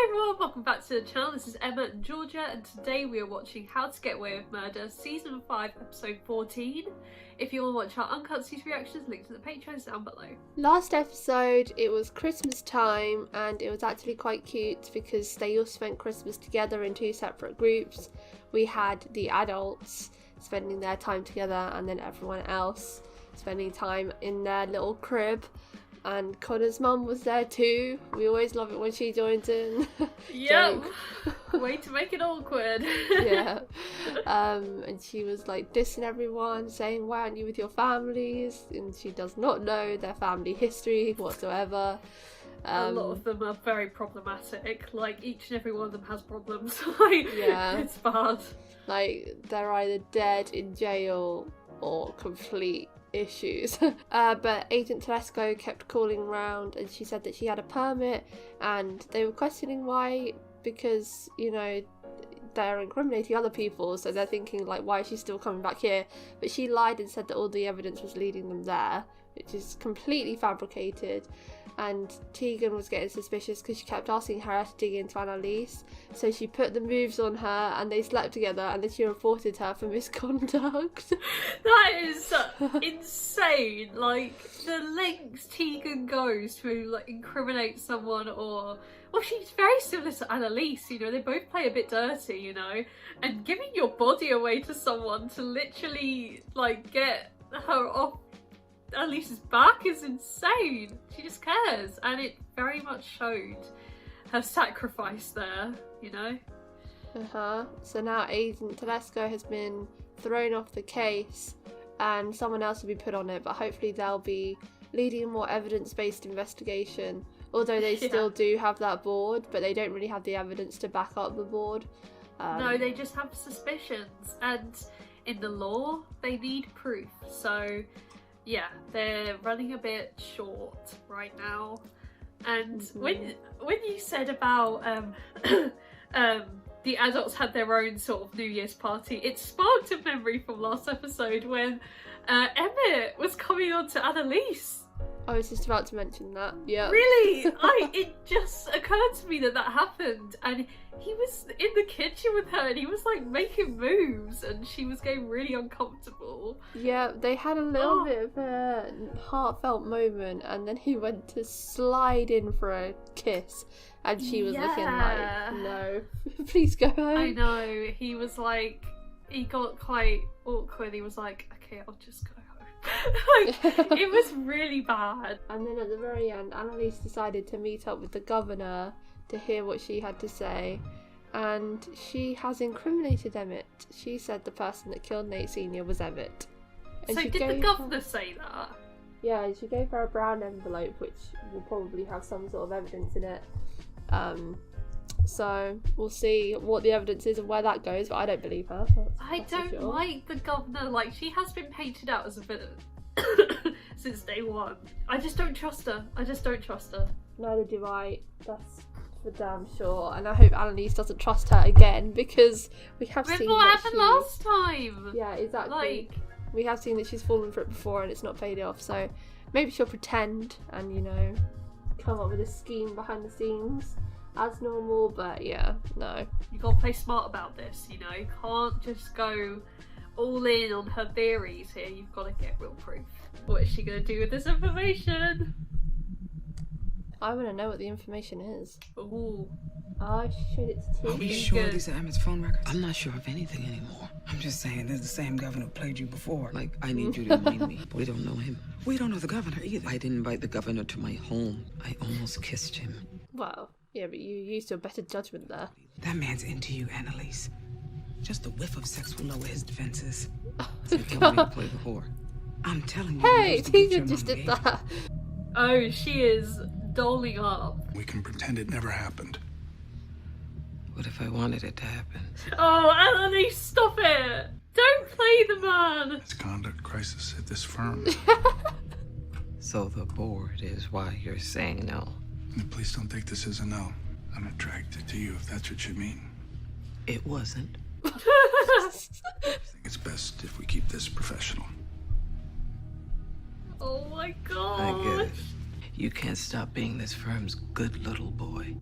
Hi everyone, welcome back to the channel. This is Emmett and Georgia, and today we are watching How to Get Away with Murder, Season 5, Episode 14. If you want to watch our uncut season reactions, links to the Patreon down below. Last episode, it was Christmas time, and it was actually quite cute because they all spent Christmas together in two separate groups. We had the adults spending their time together, and then everyone else spending time in their little crib. And Connor's mum was there too. We always love it when she joins in. Yep. Way to make it awkward. Yeah. And she was like dissing everyone, saying, "Why aren't you with your families?" And she does not know their family history whatsoever. A lot of them are very problematic. Like, each and every one of them has problems. Like, yeah. It's bad. Like, they're either dead, in jail, or complete issues. But Agent Telesco kept calling around, and she said that she had a permit, and they were questioning why, because, you know, they're incriminating other people, so they're thinking, like, why is she still coming back here? But she lied and said that all the evidence was leading them there, which is completely fabricated. And Tegan was getting suspicious because she kept asking her to dig into Annalise, so she put the moves on her and they slept together, and then she reported her for misconduct. That is insane. Like, the lengths Tegan goes to, like, incriminate someone, or... Well, she's very similar to Annalise, you know, they both play a bit dirty, you know, and giving your body away to someone to literally, like, get her off Annalise's back is insane. She just cares, and it very much showed her sacrifice there, you know? So now Agent Telesco has been thrown off the case, and someone else will be put on it, but hopefully they'll be leading a more evidence-based investigation. Although they still do have that board, but they don't really have the evidence to back up the board. No, they just have suspicions, and in the law, they need proof. So, yeah, they're running a bit short right now. And when you said about the adults had their own sort of New Year's party, it sparked a memory from last episode when Emmett was coming on to Annalise. I was just about to mention that. Yeah. Really? It just occurred to me that happened, and he was in the kitchen with her and he was like making moves and she was getting really uncomfortable. Yeah, they had a little bit of a heartfelt moment, and then he went to slide in for a kiss and she was looking like, no, please go home. I know, he was like, he got quite awkward. He was like, okay, I'll just go. Like, it was really bad. And then at the very end, Annalise decided to meet up with the governor to hear what she had to say, and she has incriminated Emmett. She said the person that killed Nate Sr. was Emmett. And so did the governor say that? Yeah, and she gave her a brown envelope which will probably have some sort of evidence in it. So we'll see what the evidence is and where that goes, but I don't believe her. I don't like the governor. Like, she has been painted out as a villain since day one. I just don't trust her. Neither do I. That's for damn sure. And I hope Annalise doesn't trust her again, because we have seen what happened last time. Yeah, exactly. Like, we have seen that she's fallen for it before and it's not paid off. So maybe she'll pretend and, you know, come up with a scheme behind the scenes as normal, but yeah, no. You gotta play smart about this, you know. You can't just go all in on her theories here. You've got to get real proof. What is she gonna do with this information? I want to know what the information is. Ooh. Oh shit, it's Tegan. Are you sure these are Emmett's phone records? I'm not sure of anything anymore. I'm just saying, there's the same governor who played you before. Like, I need you to remind me. We don't know him. We don't know the governor either. I didn't invite the governor to my home. I almost kissed him. Well, yeah, but you used your better judgment there. That man's into you, Annalise. Just a whiff of sex will lower his defenses. So tell me to play the whore. I'm telling you. Hey, Tegan just did that. Oh, she is doling up. We can pretend it never happened. What if I wanted it to happen? Oh, Annalise, stop it! Don't play the man! It's conduct crisis at this firm. So the board is why you're saying no. Please don't take this as a no. I'm attracted to you, if that's what you mean. It wasn't. I think it's best if we keep this professional. Oh my god. I get it. You can't stop being this firm's good little boy.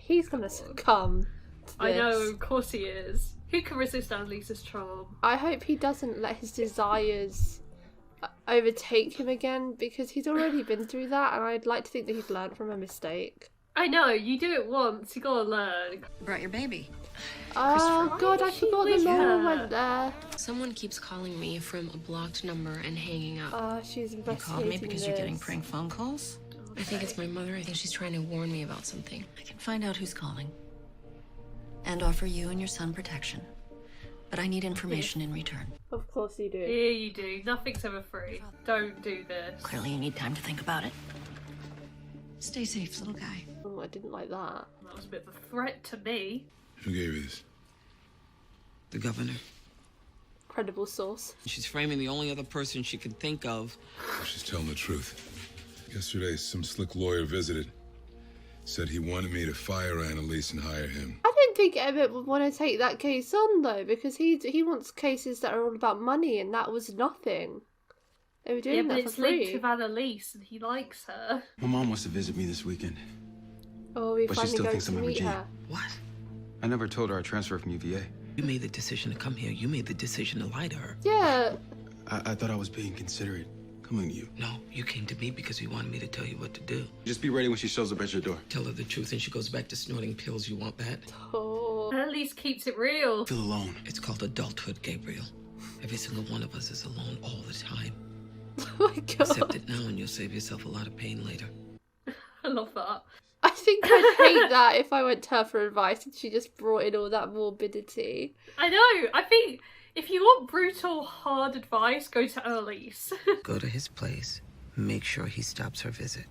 He's gonna succumb to I know, this. of course he is. Who can resist Annalise's charm? I hope he doesn't let his desires overtake him again, because he's already been through that, and I'd like to think that he's learned from a mistake. I know, you do it once, you gotta learn. Brought your baby. Oh god, I She forgot the with mom her. went there. Someone keeps calling me from a blocked number and hanging up. She's You investigating called me because you're getting this. prank phone calls? I think it's my mother. I think she's trying to warn me about something. I can find out who's calling and offer you and your son protection. But I need information in return. Of course you do. Yeah, you do. Nothing's ever free. Don't do this. Clearly you need time to think about it. Stay safe, little guy. Oh, I didn't like that. That was a bit of a threat to me. Who gave you this? The governor. Credible source. She's framing the only other person she could think of. She's telling the truth. Yesterday, some slick lawyer visited. Said he wanted me to fire Annalise and hire him. I don't think Emmett would want to take that case on though, because he wants cases that are all about money, and that was nothing. They were doing Yeah, but that it's for linked free. with Annalise and he likes her. My mom wants to visit me this weekend. Oh, we But she finally still going thinks to I'm a meet Virginia. her. What? I never told her I transferred from UVA. You made the decision to come here. You made the decision to lie to her. Yeah, I thought I was being considerate coming to you. No, you came to me because you wanted me to tell you what to do. Just be ready when she shows up at your door. Tell her the truth and she goes back to snorting pills. You want that? oh, Annalise keeps it real. Feel alone. It's called adulthood, Gabriel. Every single one of us is alone all the time. oh my god. Accept it now and you'll save yourself a lot of pain later. I love that. I think I'd hate that if I went to her for advice and she just brought in all that morbidity. I know. I think if you want brutal, hard advice, go to Annalise. Go to his place. Make sure he stops her visit.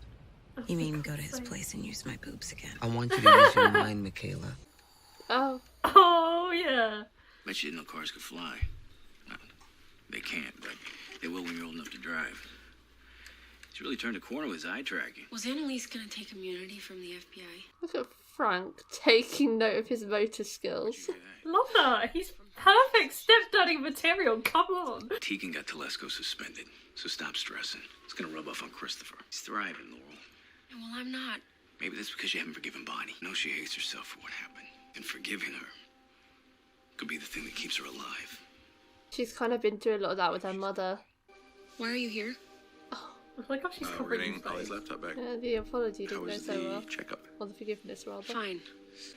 You mean go to his place and use my boobs again? I want you to use your mind, Michaela. Oh, Oh, yeah. Bet you didn't know cars could fly. No, they can't, but they will when you're old enough to drive. He's really turned a corner with his eye tracking. Was Annalise gonna take immunity from the FBI? look at Frank taking note of his motor skills. Love that. He's perfect stepdaddy material. Come on. Tegan got Telesco suspended, so stop stressing. It's gonna rub off on Christopher. He's thriving, Laurel. Well, I'm not. Maybe that's because you haven't forgiven Bonnie. No, she hates herself for what happened. And forgiving her could be the thing that keeps her alive. She's kind of been through a lot of that with her mother. Why are you here? I like how she's We're covering getting his Ollie's face. laptop back. The apology How didn't go was so well. the checkup? Or the forgiveness, rather. Fine.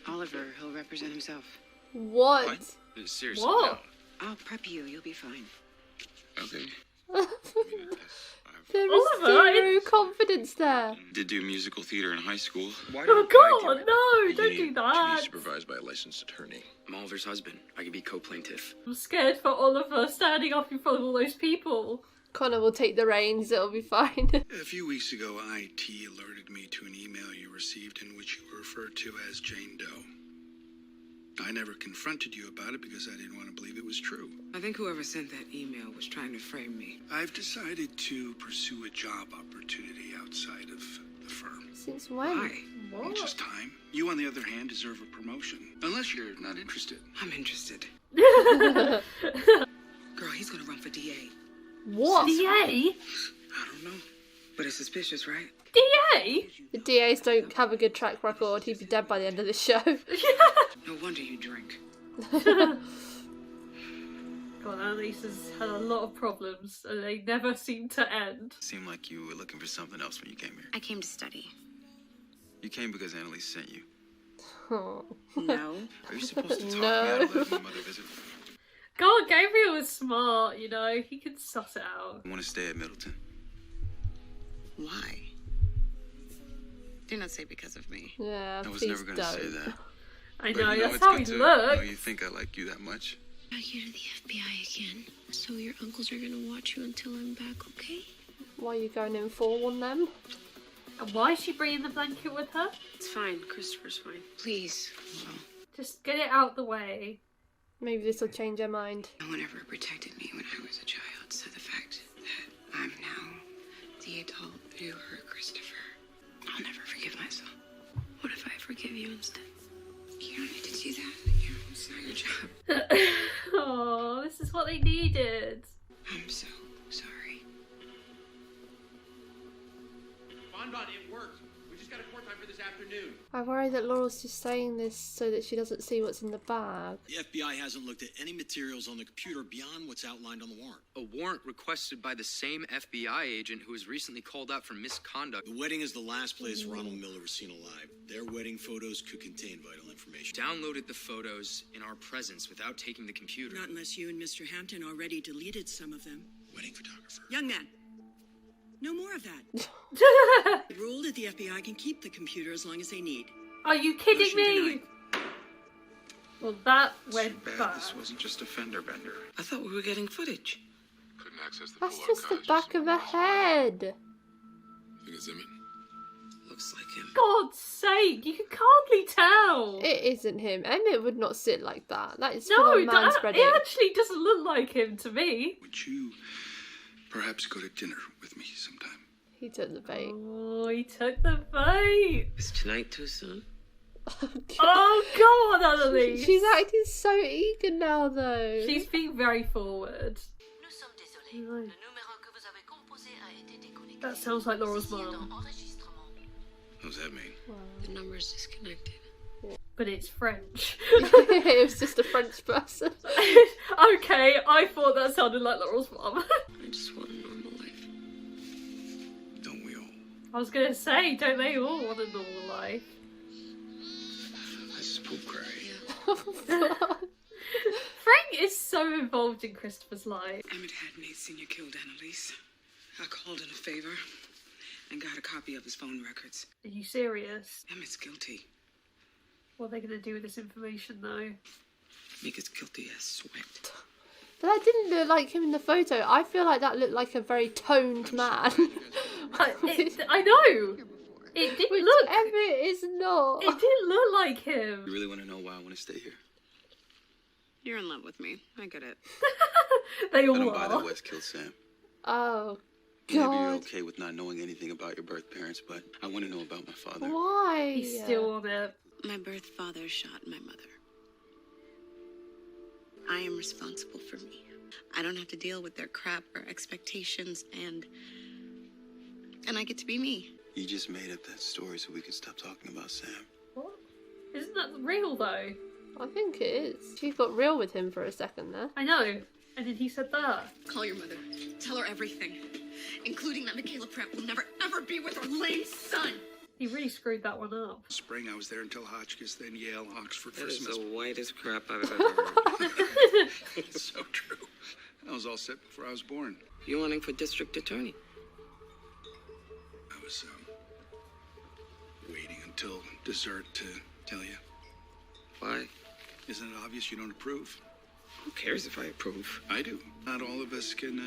Oliver, he'll represent himself. What? Seriously, Whoa. I'll prep you. You'll be fine. no. Okay. There is Oliver, zero confidence there. Did do musical theater in high school. Oh, God, no. Don't do To that. be supervised by a licensed attorney. I'm Oliver's husband. I could be co-plaintiff. I'm scared for Oliver standing up in front of all those people. Connor will take the reins, it'll be fine. A few weeks ago, IT alerted me to an email you received in which you were referred to as Jane Doe. I never confronted you about it because I didn't want to believe it was true. I think whoever sent that email was trying to frame me. I've decided to pursue a job opportunity outside of the firm. Since when? Why? It's just time. You, on the other hand, deserve a promotion. Unless you're not interested. I'm interested. DA? Girl, he's gonna run for DA. What? I don't know. But it's suspicious, right? DA? The DAs don't have a good track record. He'd be dead by the end of the show. No wonder you drink. God, Annalise has had a lot of problems and they never seem to end. Seemed like you were looking for something else when you came here. I came to study. You came because Annalise sent you. Oh. No. Are you supposed to talk No. me out of letting my mother visit? God, Gabriel is smart, you know, he can suss it out. I want to stay at Middleton. Why? Do not say because of me. Yeah, I was please never going to don't. say that. I But know, you that's it's how good he to looks. know you think I like you that much. Back you to the FBI again. So your uncles are gonna watch you until I'm back, okay? Why are you going in for one then? And why is she bringing the blanket with her? It's fine. Christopher's fine. Please. Just get it out the way. Maybe this will change her mind. No one ever protected me when I was a child, so the fact that I'm now the adult who hurt Christopher, I'll never forgive myself. What if I forgive you instead? You don't need to do that. You know, it's not your job. Oh, this is what they needed. I'm so sorry. Bon, it worked. We just got a court time for this afternoon. I worry that Laurel's just saying this so that she doesn't see what's in the bag. The FBI hasn't looked at any materials on the computer beyond what's outlined on the warrant. A warrant requested by the same FBI agent who was recently called out for misconduct. The wedding is the last place Ronald Miller was seen alive. Their wedding photos could contain vital information. Downloaded the photos in our presence without taking the computer. Not unless you and Mr. Hampton already deleted some of them. Wedding photographer. Young man, no more of that. The rule that the FBI can keep the computer as long as they need. Are you kidding me? Well, that went bad. This wasn't just a fender bender. I thought we were getting footage. Couldn't access the That's full just the archives. back of a head. Think it's Emmett? Looks like him. God's sake, you can hardly tell. It isn't him. Emmett would not sit like that. That is No, full of man spreading. it actually doesn't look like him to me. Would you perhaps go to dinner with me sometime? He took the bait. Oh, he took the bait. Is tonight too soon? Oh, go on, Annalise. She's acting so eager now, though. She's being very forward. That sounds like Laurel's mom. What does that mean? The number's disconnected. But it's French. It was just a French person. Okay, I thought that sounded like Laurel's mom. I just want a normal life. Don't we all? I was gonna say, don't they all want a normal life? This is poop cry. Frank is so involved in Christopher's life. Emmett had Nate Sr. killed Annalise. I called in a favor and got a copy of his phone records. Are you serious? Emmett's guilty. What are they gonna do with this information, though? Make his guilty ass sweat. But that didn't look like him in the photo. I feel like that looked like a very toned man. I know! It didn't Which look... Emmett is not. It didn't look like him. You really want to know why I want to stay here? You're in love with me. I get it. They I all don't buy that are. Wes killed Sam. Oh, Maybe you're God. okay with not knowing anything about your birth parents, but I want to know about my father. Why? He's still on it. My birth father shot my mother. I am responsible for me. I don't have to deal with their crap or expectations, and I get to be me. You just made up that story so we could stop talking about Sam. What? Isn't that real, though? I think it is. She got real with him for a second there. I know. And then he said that. Call your mother. Tell her everything, including that Michaela Pratt will never ever be with her lame son. He really screwed that one up. Spring, I was there until Hotchkiss, then Yale, Oxford, That is Christmas. the whitest crap I've ever heard. It's so true. That was all set before I was born. You running for district attorney? I was waiting until dessert to tell you. Why? Isn't it obvious you don't approve? Who cares if I approve? I do. Not all of us can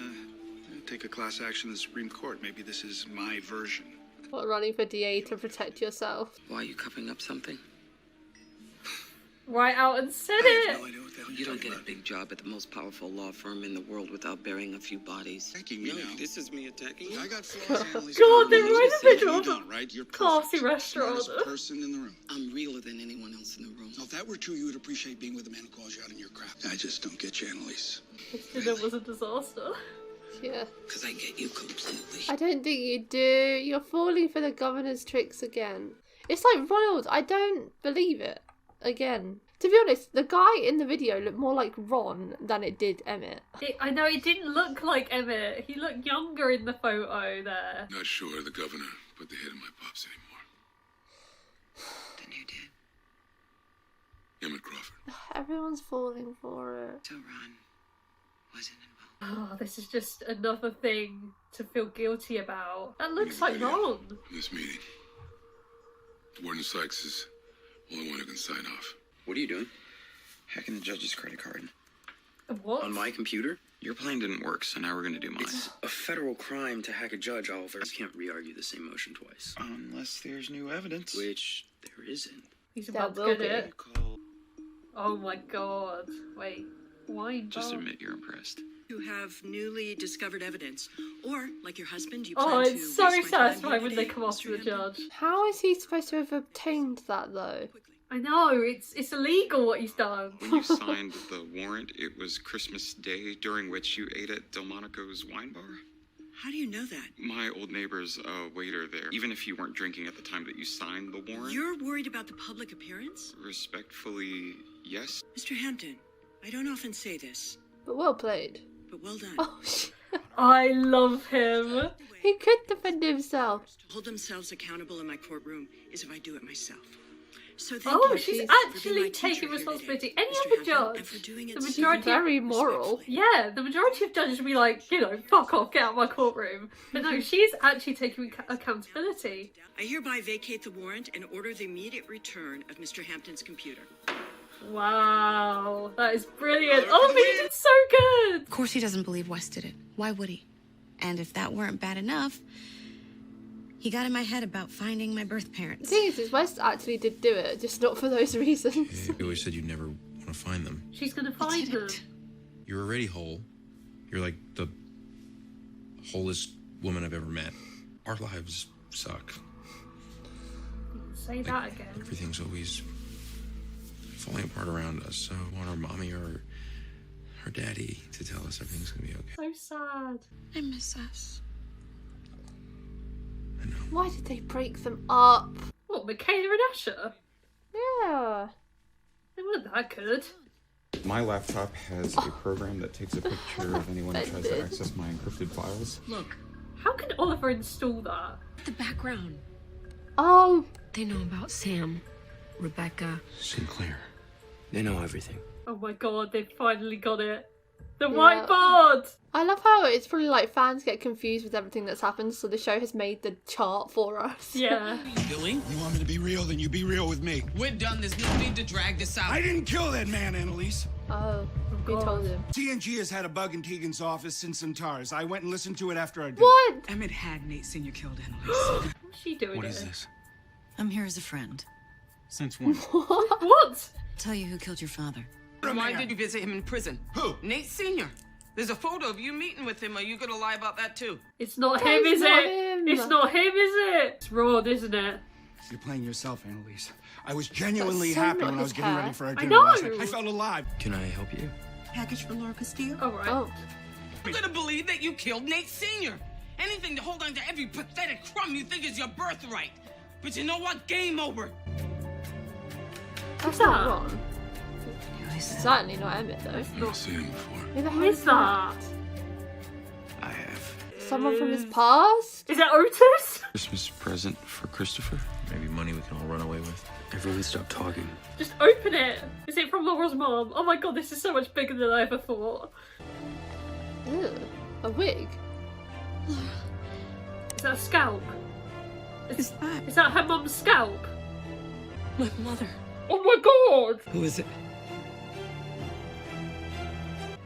take a class action in the Supreme Court. Maybe this is my version. What, running for DA to protect yourself? Why are you covering up something? Right out and said I have it. no idea what the hell You you're don't talking get a about. big job at the most powerful law firm in the world without burying a few bodies. Attacking me No, now. this is me attacking you. I got flaws, Annalise. God, they're right in the middle You of don't, a right? You're classy perfect. restaurant. Smartest person in the room. I'm realer than anyone else in the room. Now, if that were true, you would appreciate being with the man who calls you out on your crap. I just don't get you, Annalise. This dinner was a disaster. Yeah. Because I get you completely. I don't think you do. You're falling for the governor's tricks again. It's like Ronald. I don't believe it. Again. To be honest, the guy in the video looked more like Ron than it did Emmett. I know it didn't look like Emmett. He looked younger in the photo there. Not sure the governor put the head in my pops anymore. Then who did? Emmett Crawford. Everyone's falling for it. So Ron wasn't involved. Oh, this is just another thing to feel guilty about. That looks like Ron. This meeting. Warden Sykes is the only one who can sign off. What are you doing? Hacking the judge's credit card. What? On my computer? Your plan didn't work, so now we're gonna do mine. It's a federal crime to hack a judge, Oliver. You can't re-argue the same motion twice. Unless there's new evidence. Which there isn't. He's about to will get it. Call. Oh my god. Wait. Why Just not? admit you're impressed. You have newly discovered evidence. Or, like your husband, you Oh, plan to it's so waste my time satisfying here when they today, come after the Mr. Hampton? judge. How is he supposed to have obtained that though? I know, it's illegal what he's done. When you signed the warrant, it was Christmas Day, during which you ate at Delmonico's wine bar? How do you know that? My old neighbor's a waiter there. Even if you weren't drinking at the time that you signed the warrant. You're worried about the public appearance? Respectfully, yes. Mr. Hampton, I don't often say this, But well played. but well done. Oh, shit. I love him. He could defend himself. To hold themselves accountable in my courtroom is if I do it myself. So thank Oh, you she's for being actually my teacher taking here responsibility. today, Any Mr. other Hampton, judge, and for doing it the so majority Very moral. Yeah, the majority of judges would be like, you know, fuck off, get out of my courtroom. But no, she's actually taking accountability. I hereby vacate the warrant and order the immediate return of Mr. Hampton's computer. Wow, that is brilliant. Oh, he did so good. Of course he doesn't believe West did it. Why would he? And if that weren't bad enough, he got in my head about finding my birth The parents. thing is, West actually did do it, just not for those reasons. You always said you'd never want to find them. She's gonna find him. You're already whole. You're like the wholest woman I've ever met. Our lives suck. Say that again. Everything's always falling apart around us. So I want our mommy or our daddy to tell us everything's gonna be okay. So sad. I miss us. Why did they break them up? What, Michaela and Asher? Yeah. They weren't that good. My laptop has a program that takes a picture of anyone who tries to Offended. access my encrypted files. Look, How can Oliver install that? The background. Oh, They know about Sam, Rebecca. Sinclair. They know everything. Oh my god, they finally got it. The Yeah. whiteboard! I love how it's probably like fans get confused with everything that's happened, so the show has made the chart for us. Yeah. Doing? You want me to be real? Then you be real with me. We're done. There's no need to drag this out. I didn't kill that man, Annalise. Oh, who told him? TNG has had a bug in Tegan's office since some TARS. I went and listened to it after I did. What? Emmett had Nate Sr. killed Annalise. What's she doing What here? is this? I'm here as a friend. Since when? What? Tell you who killed your father. Why did you visit him in prison? Who? Nate Sr. There's a photo of you meeting with him. Are you gonna lie about that too? It's not That him, is is not it? him. It's not him, is it? It's Rod, isn't it? You're playing yourself, Annalise. I was genuinely so happy not when I was his getting hair. ready for our I dinner last know. night. I felt alive. Can I help you? package for Laura Castillo? Alright. Oh. I'm gonna believe that you killed Nate Sr. Anything to hold on to every pathetic crumb you think is your birthright. But you know what? Game over. That's that? not wrong. Certainly not Emmett, though. I've not seen him before. Who the Who hell is that? I have. Someone from his past? Is it Otis? Christmas present for Christopher? Maybe money we can all run away with. Everyone stop talking. Just open it. Is it from Laura's mom? Oh my god, this is so much bigger than I ever thought. Ew. A wig? Is that a scalp? Is that her mum's scalp? My mother. Oh my god! Who is it?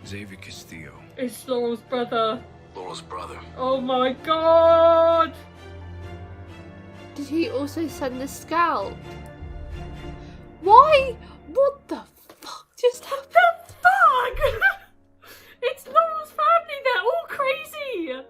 XAVIER Castillo. It's Laurel's brother. Laurel's brother. Oh my god! Did he also send the scalp? Why? What the fuck just happened? The fuck? It's Laurel's family, they're all crazy!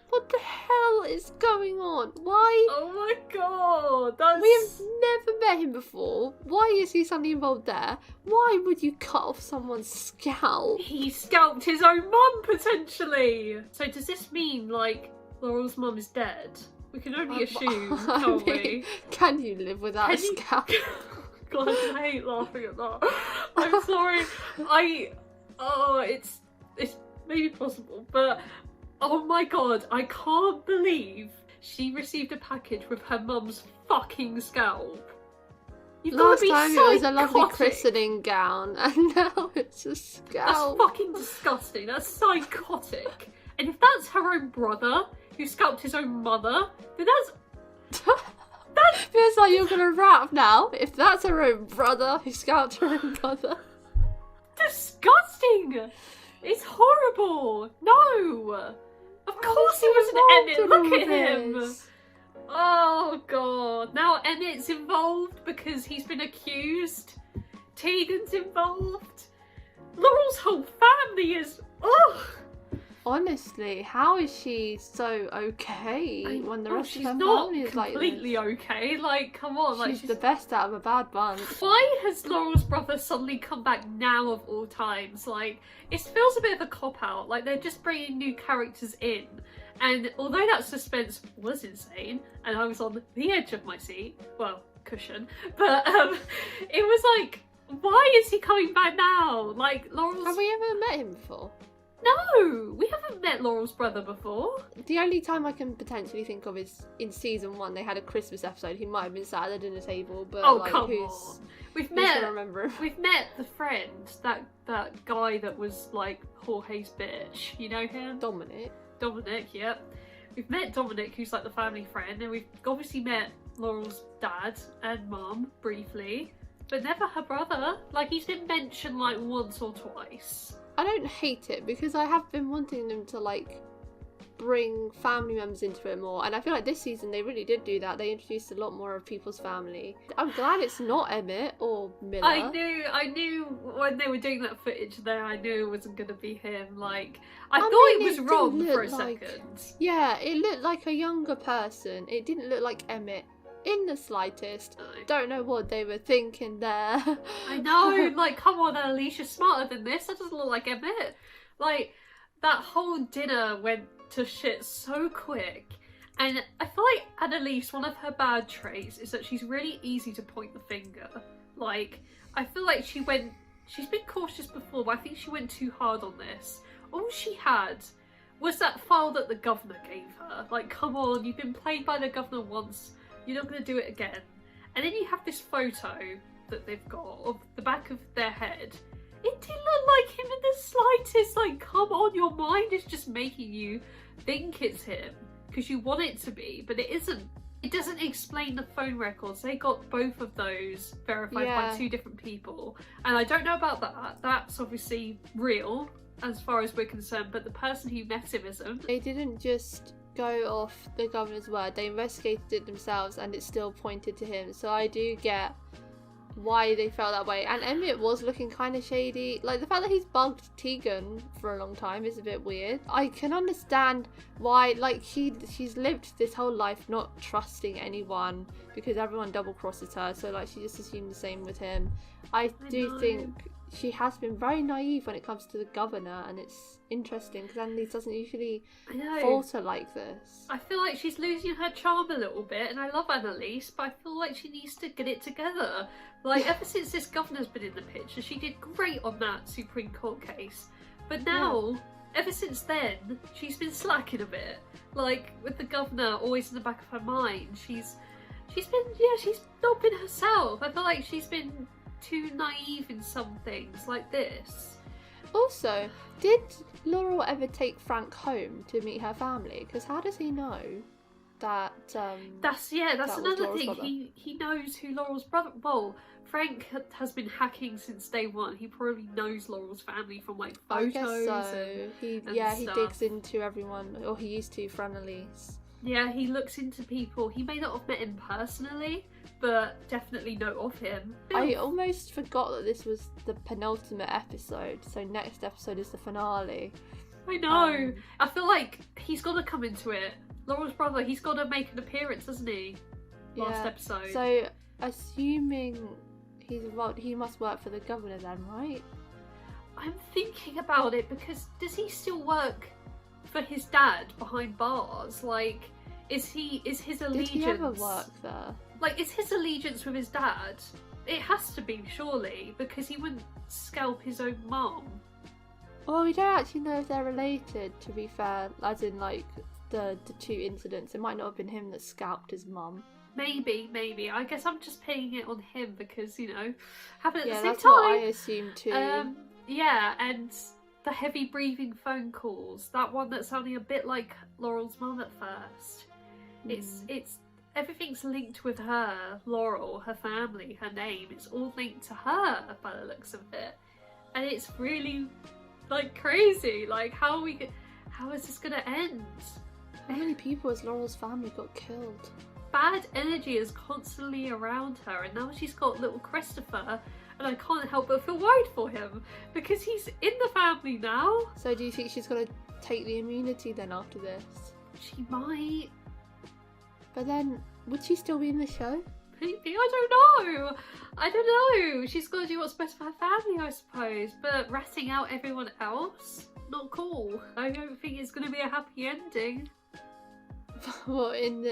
What the hell is going on? Why? Oh my god, that's... We have never met him before. Why is he suddenly involved there? Why would you cut off someone's scalp? He scalped his own mum, potentially! So does this mean, like, Laurel's mum is dead? We can only assume, I can't mean, we? can you live without a Can you- scalp? God, I hate laughing at that. I'm sorry. It's maybe possible, but oh my god, I can't believe she received a package with her mum's fucking scalp. You've got Last to be time it was a lovely psychotic. christening gown, and now it's a That's scalp. fucking disgusting. That's psychotic. And if that's her own brother who scalped his own mother, then that's Feels like you're gonna rap now. If that's her own brother who scalped her own brother. disgusting. It's horrible. No. Of course it wasn't Emmett. Look at him. Oh god. Now Emmett's involved because he's been accused. Tegan's involved. Laurel's whole family is. Ugh. Honestly, how is she so okay when the rest of she's her not family is like this? completely okay. Like, come on. Like, She's the best out of a bad bunch. Why has Laurel's brother suddenly come back now of all times? Like, it feels a bit of a cop-out. Like, they're just bringing new characters in. And although that suspense was insane, and I was on the edge of my seat, well, cushion, but it was like, why is he coming back now? Like, Laurel's... Have we ever met him before? No! We haven't met Laurel's brother before. The only time I can potentially think of is in season 1, they had a Christmas episode. He might have been sat at the dinner table, but Oh, like, come who's... on. We've who's gonna met, remember him? we've met the friend, that guy that was like Jorge's bitch. You know him? Dominic. Dominic, yep. We've met Dominic, who's like the family friend, and we've obviously met Laurel's dad and mum briefly, but never her brother. Like, he's been mentioned like once or twice. I don't hate it because I have been wanting them to like bring family members into it more, and I feel like this season they really did do that. They introduced a lot more of people's family. I'm glad it's not Emmett or Miller. I knew when they were doing that footage there, I knew it wasn't going to be him. Like, I thought mean, it was didn't wrong for a look like- second. Yeah, it looked like a younger person. It didn't look like Emmett in the slightest. Don't know what they were thinking there. I know, like, come on, Annalise, you're smarter than this. That doesn't look like Emmett. Like, that whole dinner went to shit so quick. And I feel like Annalise, one of her bad traits is that she's really easy to point the finger. Like, I feel like she's been cautious before, but I think she went too hard on this. All she had was that file that the governor gave her. Like, come on, you've been played by the governor once, you're not going to do it again. And then you have this photo that they've got of the back of their head. It didn't look like him in the slightest. Like, come on, your mind is just making you think it's him because you want it to be, but it isn't. It doesn't explain the phone records. They got both of those verified by 2 different people, and I don't know about that. That's obviously real as far as we're concerned, but the person who met him isn't. They didn't just go off the governor's word. They investigated it themselves, and it still pointed to him. So I do get why they felt that way. And Emmett was looking kind of shady. Like, the fact that he's bugged Tegan for a long time is a bit weird. I can understand why, like, she's lived this whole life not trusting anyone because everyone double crosses her, so like she just assumed the same with him. I do think she has been very naive when it comes to the governor, and it's interesting because Annalise doesn't usually falter like this. I feel like she's losing her charm a little bit, and I love Annalise, but I feel like she needs to get it together. Like, ever since this governor's been in the picture, she did great on that Supreme Court case, but now, ever since then, she's been slacking a bit. Like, with the governor always in the back of her mind, she's not been herself. I feel like she's been too naive in some things like this. Also, did Laurel ever take Frank home to meet her family? Because how does he know that that's that another Laurel's thing. brother? He knows who Laurel's brother. Well, Frank has been hacking since day one. He probably knows Laurel's family from like photos. I guess so. He stuff. digs into everyone, or he used to for Annalise. Yeah, he looks into people. He may not have met him personally, but definitely know of him. I almost forgot that this was the penultimate episode, so next episode is the finale. I know. I feel like he's got to come into it. Laurel's brother, he's got to make an appearance, doesn't he? Last episode. So, assuming he must work for the governor then, right? I'm thinking about it because does he still work for his dad behind bars? Like, is his allegiance... Did he ever work there? Like, is his allegiance with his dad? It has to be, surely, because he wouldn't scalp his own mom. Well, we don't actually know if they're related, to be fair, as in, like, the 2 incidents. It might not have been him that scalped his mum. Maybe. I guess I'm just pinning it on him because, you know, happen at the same that's time. what I assumed too. Yeah, and the heavy breathing phone calls. That one that sounding a bit like Laurel's mum at first. It's everything's linked with her, Laurel, her family, her name. It's all linked to her by the looks of it, and it's really like crazy. Like, how is this gonna end? How many people has Laurel's family got killed? Bad energy is constantly around her, and now she's got little Christopher, and I can't help but feel worried for him because he's in the family now. So do you think she's gonna take the immunity then after this? She might. But then, would she still be in the show? Maybe, I don't know. She's got to do what's best for her family, I suppose. But ratting out everyone else? Not cool. I don't think it's going to be a happy ending. What, in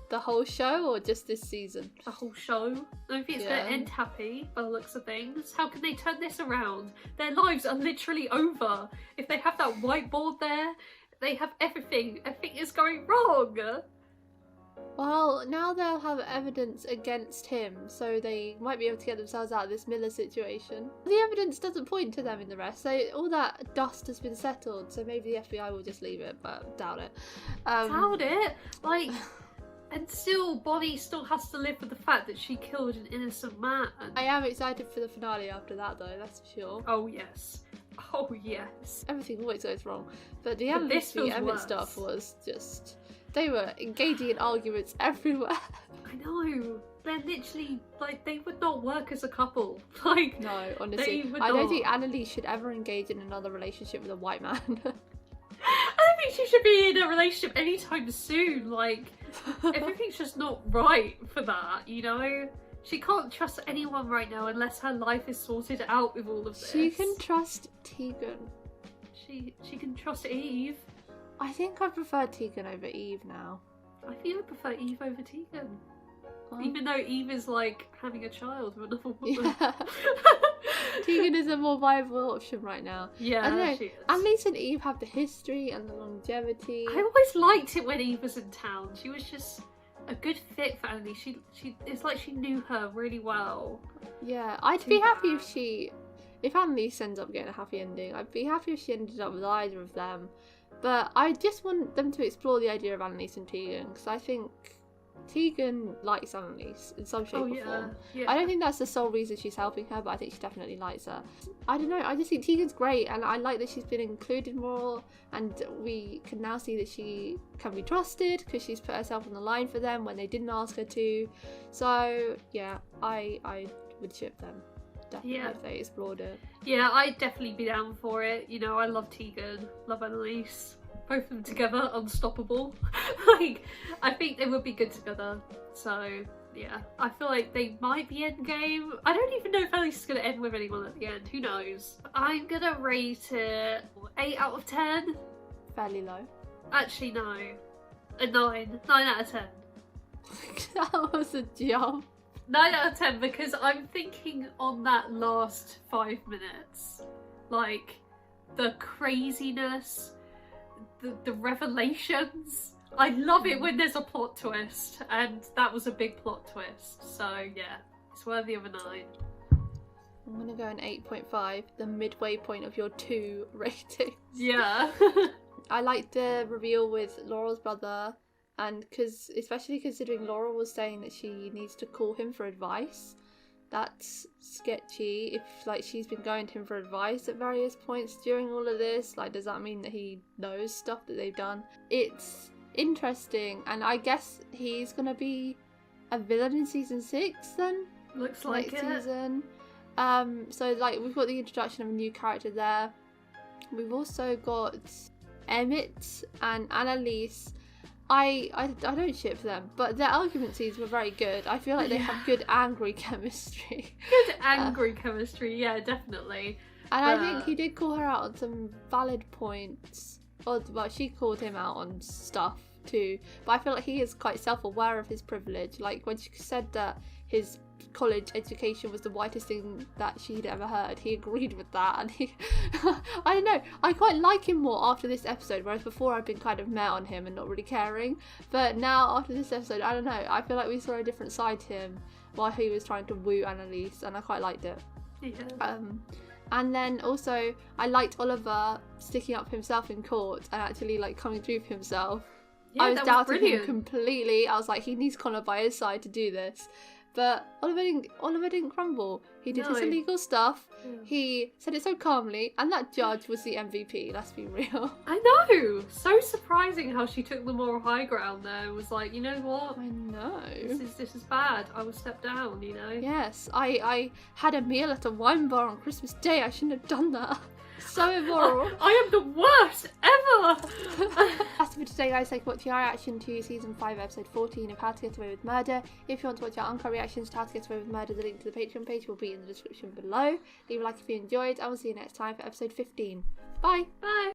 the whole show or just this season? The whole show. I don't think it's going to end happy by the looks of things. How can they turn this around? Their lives are literally over. If they have that whiteboard there, they have everything. Everything is going wrong. Well, now they'll have evidence against him, so they might be able to get themselves out of this Miller situation. The evidence doesn't point to them in the rest, so all that dust has been settled, so maybe the FBI will just leave it, but doubt it. Doubt it? Like, and still, Bonnie still has to live with the fact that she killed an innocent man. I am excited for the finale after that, though, that's for sure. Oh, yes. Oh, yes. Everything always goes wrong, but the Emmett stuff was just... They were engaging in arguments everywhere. I know. They're literally, like, they would not work as a couple. Like, no, honestly. I don't think Annalise should ever engage in another relationship with a white man. I don't think she should be in a relationship anytime soon. Like, everything's just not right for that, you know? She can't trust anyone right now unless her life is sorted out with all of this. She can trust Tegan. She can trust Eve. I think I prefer Tegan over Eve now. I think I prefer Eve over Tegan. Even though Eve is like having a child with another woman. Yeah. Tegan is a more viable option right now. Yeah, I don't know. she is. Annalise and Eve have the history and the longevity. I always liked it when Eve was in town. She was just a good fit for Annalise. It's like she knew her really well. Yeah, I'd be happy if Annalise ends up getting a happy ending. I'd be happy if she ended up with either of them. But I just want them to explore the idea of Annalise and Tegan, because I think Tegan likes Annalise in some shape or form. Yeah. I don't think that's the sole reason she's helping her, but I think she definitely likes her. I don't know, I just think Tegan's great, and I like that she's been included more, and we can now see that she can be trusted because she's put herself on the line for them when they didn't ask her to. So yeah, I would ship them. Definitely, if they explored it. Yeah, I'd definitely be down for it. You know, I love Tegan, love Annalise. Both of them together, unstoppable. Like, I think they would be good together. So, yeah. I feel like they might be endgame. I don't even know if Annalise is going to end with anyone at the end. Who knows? I'm going to rate it 8 out of 10. Fairly low. Actually, no. A 9. 9 out of 10. That was a jump. 9 out of 10 because I'm thinking on that last 5 minutes, like the craziness, the revelations. I love it when there's a plot twist, and that was a big plot twist. So yeah, it's worthy of a 9. I'm gonna go an 8.5, the midway point of your 2 ratings. Yeah. I liked the reveal with Laurel's brother. And especially considering Laurel was saying that she needs to call him for advice, that's sketchy. If like she's been going to him for advice at various points during all of this, like does that mean that he knows stuff that they've done? It's interesting, and I guess he's gonna be a villain in season 6 then. Looks like next it. season. So like we've got the introduction of a new character there. We've also got Emmett and Annalise. I don't ship them, but their argument scenes were very good. I feel like they have good angry chemistry. Good angry chemistry, yeah, definitely. And I think he did call her out on some valid points. Well, she called him out on stuff too. But I feel like he is quite self-aware of his privilege. Like when she said that his college education was the whitest thing that she'd ever heard, he agreed with that, and he I don't know, I quite like him more after this episode, whereas before I've been kind of meh on him and not really caring, but now after this episode, I don't know, I feel like we saw a different side to him while he was trying to woo Annalise, and I quite liked it. Yeah. And then also I liked Oliver sticking up for himself in court and actually like coming through for himself. Yeah, I was doubting brilliant. him completely. I was like, he needs Connor by his side to do this. But Oliver didn't crumble. He did his illegal stuff. Yeah. He said it so calmly, and that judge was the MVP, let's be real. I know! So surprising how she took the moral high ground there and was like, you know what? I know. This is bad. I will step down, you know? Yes, I had a meal at a wine bar on Christmas Day. I shouldn't have done that. So immoral. I am the worst ever! That's it for today, guys. Thank you for watching our reaction to season 5 episode 14 of How to Get Away with Murder. If you want to watch our uncut reactions to How to Get Away with Murder, the link to the Patreon page will be in the description below. Leave a like if you enjoyed, and we'll see you next time for episode 15. Bye! Bye!